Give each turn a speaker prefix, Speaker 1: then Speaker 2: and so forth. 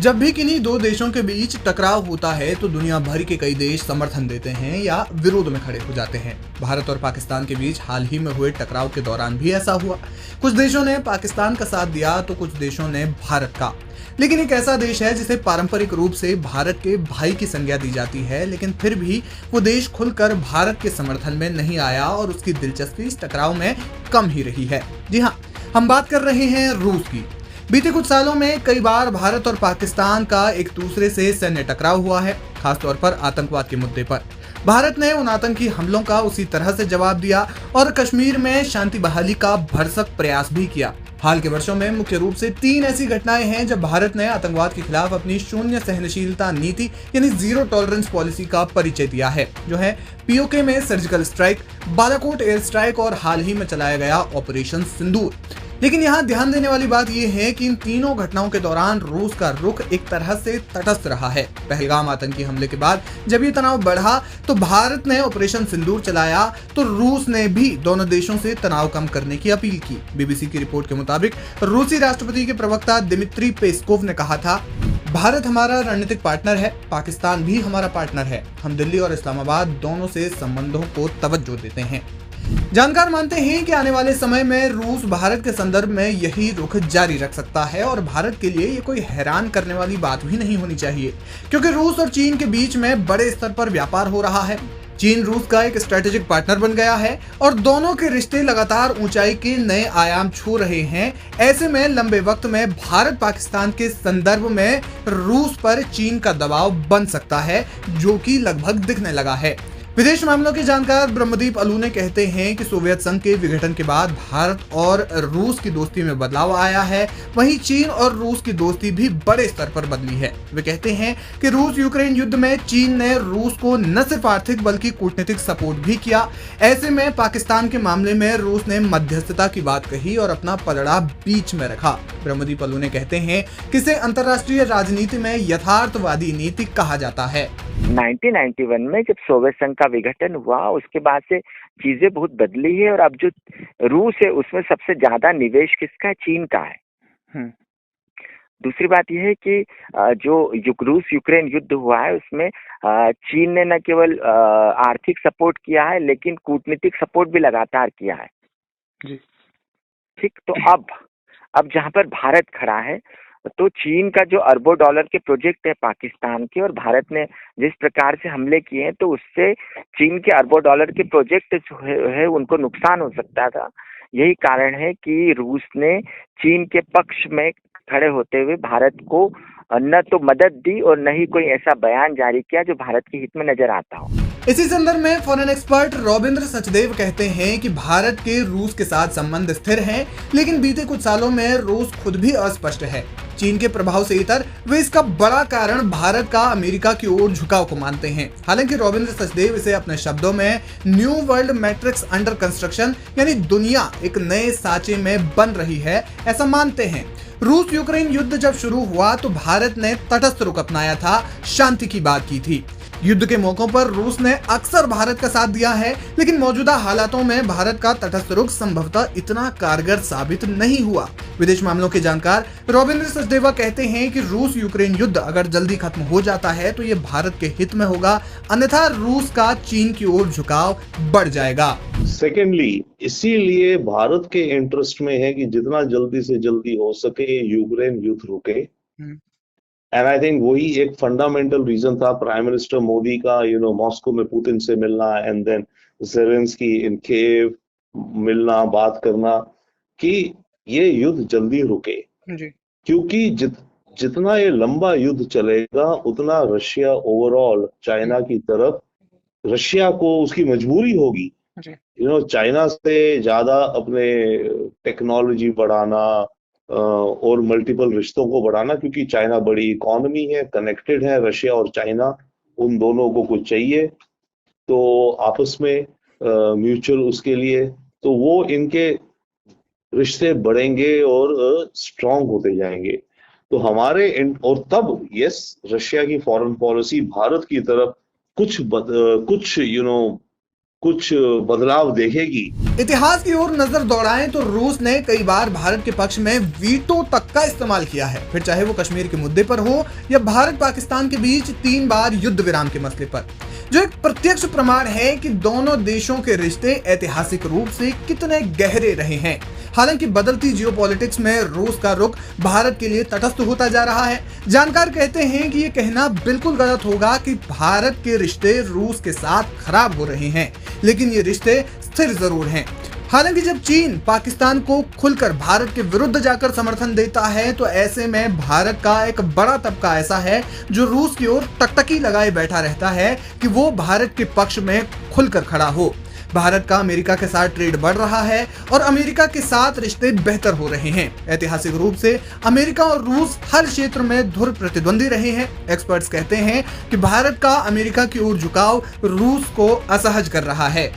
Speaker 1: जब भी किन्हीं दो देशों के बीच टकराव होता है तो दुनिया भर के कई देश समर्थन देते हैं या विरोध में खड़े हो जाते हैं। भारत और पाकिस्तान के बीच हाल ही में हुए टकराव के दौरान भी ऐसा हुआ। कुछ देशों ने पाकिस्तान का साथ दिया तो कुछ देशों ने भारत का। लेकिन एक ऐसा देश है जिसे पारंपरिक रूप से भारत के भाई की संज्ञा दी जाती है, लेकिन फिर भी वो देश खुलकर भारत के समर्थन में नहीं आया और उसकी दिलचस्पी इस टकराव में कम ही रही है। जी हाँ, हम बात कर रहे हैं रूस की। बीते कुछ सालों में कई बार भारत और पाकिस्तान का एक दूसरे से सैन्य टकराव हुआ है, खासतौर पर आतंकवाद के मुद्दे पर। भारत ने उन आतंकी हमलों का उसी तरह से जवाब दिया और कश्मीर में शांति बहाली का भरसक प्रयास भी किया। हाल के वर्षों में मुख्य रूप से 3 ऐसी घटनाएं हैं जब भारत ने आतंकवाद के खिलाफ अपनी शून्य सहनशीलता नीति यानी जीरो टॉलरेंस पॉलिसी का परिचय दिया है, जो है पीओके में surgical strike, Balakot air strike और हाल ही में चलाया गया ऑपरेशन सिंदूर। लेकिन यहाँ ध्यान देने वाली बात यह है कि इन तीनों घटनाओं के दौरान रूस का रुख एक तरह से तटस्थ रहा है। पहलगाम आतंकी हमले के बाद जब ये तनाव बढ़ा तो भारत ने ऑपरेशन सिंदूर चलाया, तो रूस ने भी दोनों देशों से तनाव कम करने की अपील की। बीबीसी की रिपोर्ट के मुताबिक रूसी राष्ट्रपति के प्रवक्ता दिमित्री पेस्कोव ने कहा था, भारत हमारा रणनीतिक पार्टनर है, पाकिस्तान भी हमारा पार्टनर है। हम दिल्ली और इस्लामाबाद दोनों से संबंधों को तवज्जो देते हैं। जानकार मानते हैं कि आने वाले समय में रूस भारत के संदर्भ में यही रुख जारी रख सकता है और भारत के लिए ये कोई हैरान करने वाली बात भी नहीं होनी चाहिए, क्योंकि रूस और चीन के बीच में बड़े स्तर पर व्यापार हो रहा है। चीन रूस का एक स्ट्रेटेजिक पार्टनर बन गया है और दोनों के रिश्ते लगातार ऊंचाई के नए आयाम छू रहे हैं। ऐसे में लंबे वक्त में भारत पाकिस्तान के संदर्भ में रूस पर चीन का दबाव बन सकता है, जो कि लगभग दिखने लगा है। विदेश मामलों के जानकार ब्रह्मदीप अलूने कहते हैं कि सोवियत संघ के विघटन के बाद भारत और रूस की दोस्ती में बदलाव आया है। वहीं चीन और रूस की दोस्ती भी बड़े स्तर पर बदली है। वे कहते हैं कि रूस यूक्रेन युद्ध में चीन ने रूस को न सिर्फ आर्थिक बल्कि कूटनीतिक सपोर्ट भी किया। ऐसे में पाकिस्तान के मामले में रूस ने मध्यस्थता की बात कही और अपना पलड़ा बीच में रखा। ब्रह्मदीप अलूने कहते हैं कि इसे अंतर्राष्ट्रीय राजनीति में यथार्थवादी नीति कहा जाता है।
Speaker 2: 1991 में जब सोवियत संघ का विघटन हुआ, उसके बाद से चीजें बहुत बदली है और अब जो रूस है उसमें सबसे ज्यादा निवेश किसका है? चीन का है। दूसरी बात यह है कि जो रूस यूक्रेन युद्ध हुआ है उसमें चीन ने न केवल आर्थिक सपोर्ट किया है लेकिन कूटनीतिक सपोर्ट भी लगातार किया है। ठीक, तो अब जहां पर भारत खड़ा है तो चीन का जो अरबों डॉलर के प्रोजेक्ट है पाकिस्तान के, और भारत ने जिस प्रकार से हमले किए हैं तो उससे चीन के अरबों डॉलर के प्रोजेक्ट जो है उनको नुकसान हो सकता था। यही कारण है कि रूस ने चीन के पक्ष में खड़े होते हुए भारत को न तो मदद दी और न ही कोई ऐसा बयान जारी किया जो भारत के हित में नजर आता हो।
Speaker 1: इसी संदर्भ में फॉरेन एक्सपर्ट रविंद्र सचदेव कहते हैं कि भारत के रूस के साथ संबंध स्थिर हैं, लेकिन बीते कुछ सालों में रूस खुद भी अस्पष्ट है। चीन के प्रभाव से इतर वे इसका बड़ा कारण भारत का अमेरिका की ओर झुकाव को मानते हैं। हालांकि रविंद्र सचदेव इसे अपने शब्दों में new world matrix under construction यानी दुनिया एक नए साँचे में बन रही है, ऐसा मानते हैं। रूस यूक्रेन युद्ध जब शुरू हुआ तो भारत ने तटस्थ रुख अपनाया था, शांति की बात की थी। युद्ध के मौकों पर रूस ने अक्सर भारत का साथ दिया है, लेकिन मौजूदा हालातों में भारत का तटस्थ रुख संभवतः इतना कारगर साबित नहीं हुआ। विदेश मामलों के जानकार रविंद्र सचदेवा कहते हैं कि रूस यूक्रेन युद्ध अगर जल्दी खत्म हो जाता है तो ये भारत के हित में होगा, अन्यथा रूस का चीन की ओर झुकाव बढ़ जाएगा।
Speaker 3: सेकेंडली, इसीलिए भारत के इंटरेस्ट में है कि जितना जल्दी से जल्दी हो सके यूक्रेन युद्ध रुके। एंड आई थिंक वही एक फंडामेंटल रीजन था प्राइम मिनिस्टर मोदी का मॉस्को में पुतिन से मिलना and then Zelensky in Kyiv मिलना, बात करना कि ये युद्ध जल्दी रुके जी। क्योंकि जितना ये लंबा युद्ध चलेगा उतना रशिया ओवरऑल चाइना की तरफ, रशिया को उसकी मजबूरी होगी चाइना से ज्यादा अपने टेक्नोलॉजी बढ़ाना और मल्टीपल रिश्तों को बढ़ाना, क्योंकि चाइना बड़ी इकोनॉमी है, कनेक्टेड है रशिया और चाइना, उन दोनों को कुछ चाहिए तो आपस में म्यूचुअल उसके लिए तो वो इनके रिश्ते बढ़ेंगे और स्ट्रांग होते जाएंगे। तो हमारे और तब यस रशिया की फॉरेन पॉलिसी भारत की तरफ कुछ कुछ बदलाव देखेगी।
Speaker 1: इतिहास की ओर नजर दौड़ाएं तो रूस ने कई बार भारत के पक्ष में वीटो तक का इस्तेमाल किया है, फिर चाहे वो कश्मीर के मुद्दे पर हो या भारत पाकिस्तान के बीच 3 बार युद्ध विराम के मसले पर, जो एक प्रत्यक्ष प्रमाण है कि दोनों देशों के रिश्ते ऐतिहासिक रूप से कितने गहरे रहे हैं। हालांकि बदलती जियोपॉलिटिक्स में रूस का रुख भारत के लिए तटस्थ होता जा रहा है। जानकार कहते हैं कि ये कहना बिल्कुल गलत होगा कि भारत के रिश्ते रूस के साथ खराब हो रहे हैं, लेकिन ये रिश्ते स्थिर जरूर हैं। हालांकि जब चीन पाकिस्तान को खुलकर भारत के विरुद्ध जाकर समर्थन देता है तो ऐसे में भारत का एक बड़ा तबका ऐसा है जो रूस की ओर टकटकी लगाए बैठा रहता है कि वो भारत के पक्ष में खुलकर खड़ा हो। भारत का अमेरिका के साथ ट्रेड बढ़ रहा है और अमेरिका के साथ रिश्ते बेहतर हो रहे हैं। ऐतिहासिक रूप से अमेरिका और रूस हर क्षेत्र में धुर प्रतिद्वंदी रहे हैं। एक्सपर्ट्स कहते हैं कि भारत का अमेरिका की ओर झुकाव रूस को असहज कर रहा है।